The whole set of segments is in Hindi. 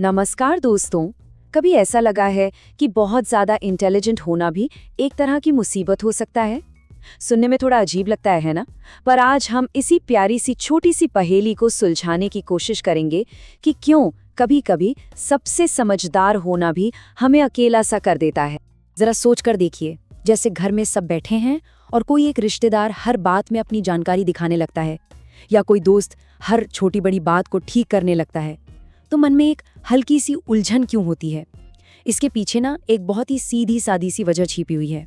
नमस्कार दोस्तों। कभी ऐसा लगा है कि बहुत ज़्यादा इंटेलिजेंट होना भी एक तरह की मुसीबत हो सकता है? सुनने में थोड़ा अजीब लगता है ना? पर आज हम इसी प्यारी सी छोटी सी पहेली को सुलझाने की कोशिश करेंगे कि क्यों कभी-कभी सबसे समझदार होना भी हमें अकेला सा कर देता है। जरा सोच कर देखिए, जैसे घर में सब बैठे हैं और कोई एक रिश्तेदार हर बात में अपनी जानकारी दिखाने लगता है, या कोई दोस्त हर छोटी बड़ी बात को ठीक करने लगता है, तो मन में एक हल्की सी उलझन क्यों होती है? इसके पीछे ना एक बहुत ही सीधी सादी सी वजह छिपी हुई है।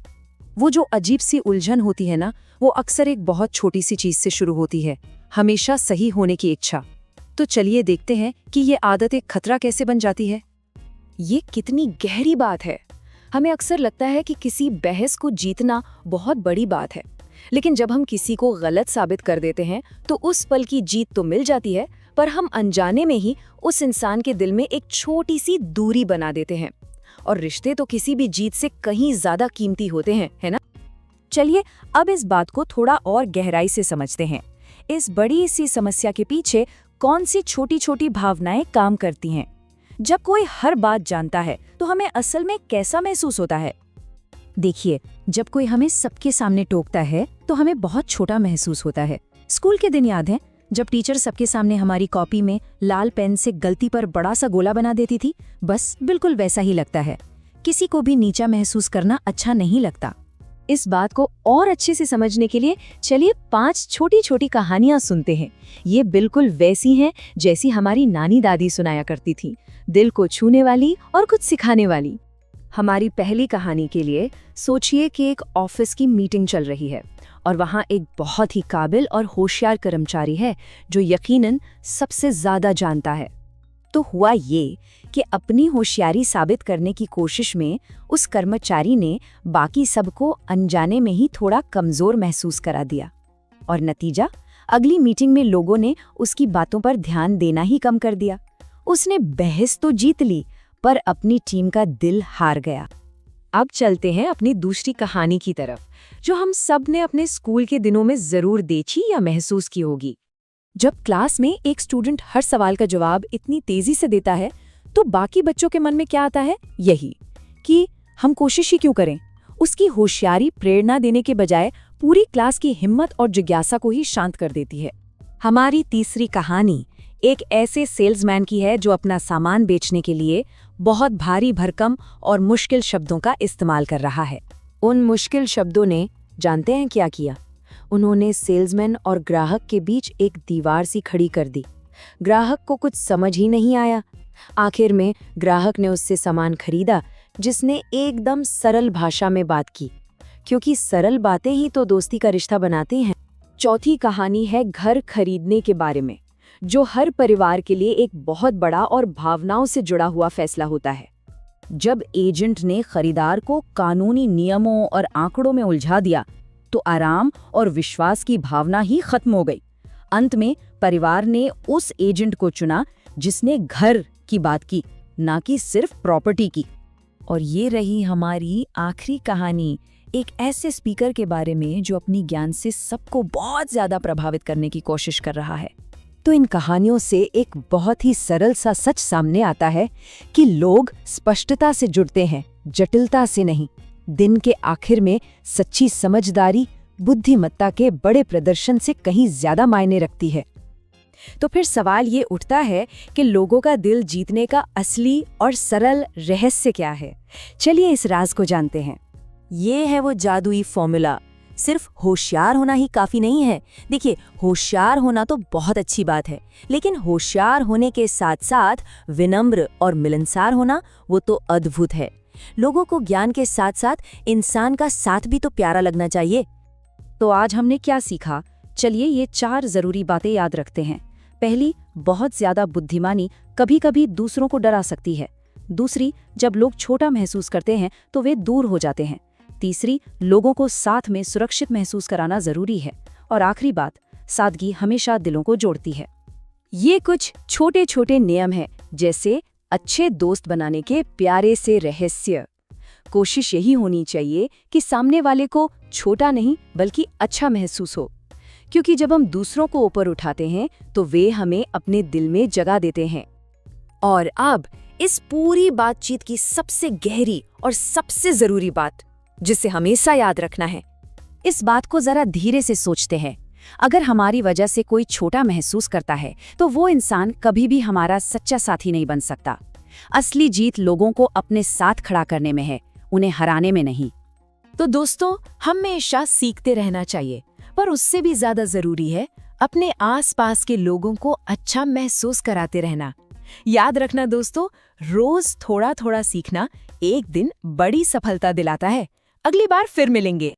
वो जो अजीब सी उलझन होती है ना, वो अक्सर एक बहुत छोटी सी चीज से शुरू होती है, हमेशा सही होने की इच्छा। तो चलिए देखते हैं कि ये आदत एक खतरा कैसे बन जाती है। ये कितनी गहरी बात है। हमें अक्सर लगता है कि किसी बहस को जीतना बहुत बड़ी बात है, लेकिन जब हम किसी को गलत साबित कर देते हैं तो उस पल की जीत तो मिल जाती है, पर हम अनजाने में ही उस इंसान के दिल में एक छोटी सी दूरी बना देते हैं। और रिश्ते तो किसी भी जीत से कहीं ज्यादा कीमती होते हैं, है ना? चलिए अब इस बात को थोड़ा और गहराई से समझते हैं। इस बड़ी सी समस्या के पीछे कौन सी छोटी छोटी भावनाएं काम करती हैं? जब कोई हर बात जानता है तो हमें असल में कैसा महसूस होता है? देखिए, जब कोई हमें सबके सामने टोकता है तो हमें बहुत छोटा महसूस होता है। स्कूल के दिन याद है, जब टीचर सबके सामने हमारी कॉपी में लाल पेन से गलती पर बड़ा सा गोला बना देती थी? बस बिल्कुल वैसा ही लगता है। किसी को भी नीचा महसूस करना अच्छा नहीं लगता। इस बात को और अच्छे से समझने के लिए चलिए 5 छोटी छोटी कहानियां सुनते हैं। ये बिल्कुल वैसी हैं जैसी हमारी नानी दादी सुनाया करती थी, दिल को छूने वाली और कुछ सिखाने वाली। हमारी पहली कहानी के लिए सोचिए कि एक ऑफिस की मीटिंग चल रही है और वहाँ एक बहुत ही काबिल और होशियार कर्मचारी है जो यकीनन सबसे ज्यादा जानता है। तो हुआ ये कि अपनी होशियारी साबित करने की कोशिश में उस कर्मचारी ने बाकी सबको अनजाने में ही थोड़ा कमजोर महसूस करा दिया। और नतीजा, अगली मीटिंग में लोगों ने उसकी बातों पर ध्यान देना ही कम कर दिया। उसने बहस तो जीत ली, पर अपनी टीम का दिल हार गया। अब चलते हैं अपनी दूसरी कहानी की तरफ, जो हम सब ने अपने स्कूल के दिनों में जरूर देखी या महसूस की होगी। जब क्लास में एक स्टूडेंट हर सवाल का जवाब इतनी तेजी से देता है तो बाकी बच्चों के मन में क्या आता है? यही कि हम कोशिश ही क्यों करें। उसकी होशियारी प्रेरणा देने के बजाय पूरी क्लास की हिम्मत और जिज्ञासा को ही शांत कर देती है। हमारी तीसरी कहानी एक ऐसे सेल्समैन की है जो अपना सामान बेचने के लिए बहुत भारी भरकम और मुश्किल शब्दों का इस्तेमाल कर रहा है। उन मुश्किल शब्दों ने जानते हैं क्या किया? उन्होंने सेल्समैन और ग्राहक के बीच एक दीवार सी खड़ी कर दी। ग्राहक को कुछ समझ ही नहीं आया। आखिर में ग्राहक ने उससे सामान खरीदा, जिसने एकदम सरल भाषा में बात की, क्योंकि सरल बातें ही तो दोस्ती का रिश्ता बनाती हैं। चौथी कहानी है घर खरीदने के बारे में, जो हर परिवार के लिए एक बहुत बड़ा और भावनाओं से जुड़ा हुआ फैसला होता है। जब एजेंट ने खरीदार को कानूनी नियमों और आंकड़ों में उलझा दिया तो आराम और विश्वास की भावना ही खत्म हो गई। अंत में परिवार ने उस एजेंट को चुना जिसने घर की बात की, ना कि सिर्फ प्रॉपर्टी की। और ये रही हमारी आखिरी कहानी, एक ऐसे स्पीकर के बारे में जो अपनी ज्ञान से सबको बहुत ज्यादा प्रभावित करने की कोशिश कर रहा है। तो इन कहानियों से एक बहुत ही सरल सा सच सामने आता है कि लोग स्पष्टता से जुड़ते हैं, जटिलता से नहीं। दिन के आखिर में सच्ची समझदारी बुद्धिमत्ता के बड़े प्रदर्शन से कहीं ज्यादा मायने रखती है। तो फिर सवाल ये उठता है कि लोगों का दिल जीतने का असली और सरल रहस्य क्या है? चलिए इस राज को जानते हैं। ये है वो जादुई फॉर्मूला। सिर्फ होशियार होना ही काफी नहीं है। देखिए, होशियार होना तो बहुत अच्छी बात है, लेकिन होशियार होने के साथ साथ विनम्र और मिलनसार होना, वो तो अद्भुत है। लोगों को ज्ञान के साथ साथ इंसान का साथ भी तो प्यारा लगना चाहिए। तो आज हमने क्या सीखा? चलिए ये 4 जरूरी बातें याद रखते हैं। पहली, बहुत ज्यादा बुद्धिमानी कभी कभी दूसरों को डरा सकती है। दूसरी, जब लोग छोटा महसूस करते हैं तो वे दूर हो जाते हैं। तीसरी, लोगों को साथ में सुरक्षित महसूस कराना जरूरी है। और आखिरी बात, सादगी हमेशा दिलों को जोड़ती है। ये कुछ छोटे छोटे नियम हैं, जैसे अच्छे दोस्त बनाने के प्यारे से रहस्य। कोशिश यही होनी चाहिए कि सामने वाले को छोटा नहीं बल्कि अच्छा महसूस हो, क्योंकि जब हम दूसरों को ऊपर उठाते हैं तो वे हमें अपने दिल में जगह देते हैं। और अब इस पूरी बातचीत की सबसे गहरी और सबसे जरूरी बात, जिसे हमेशा याद रखना है। इस बात को जरा धीरे से सोचते हैं। अगर हमारी वजह से कोई छोटा महसूस करता है तो वो इंसान कभी भी हमारा सच्चा साथी नहीं बन सकता। असली जीत लोगों को अपने साथ खड़ा करने में है, उन्हें हराने में नहीं। तो दोस्तों, हमेशा सीखते रहना चाहिए, पर उससे भी ज्यादा जरूरी है अपने आसपास के लोगों को अच्छा महसूस कराते रहना। याद रखना दोस्तों, रोज थोड़ा थोड़ा सीखना एक दिन बड़ी सफलता दिलाता है। अगली बार फिर मिलेंगे।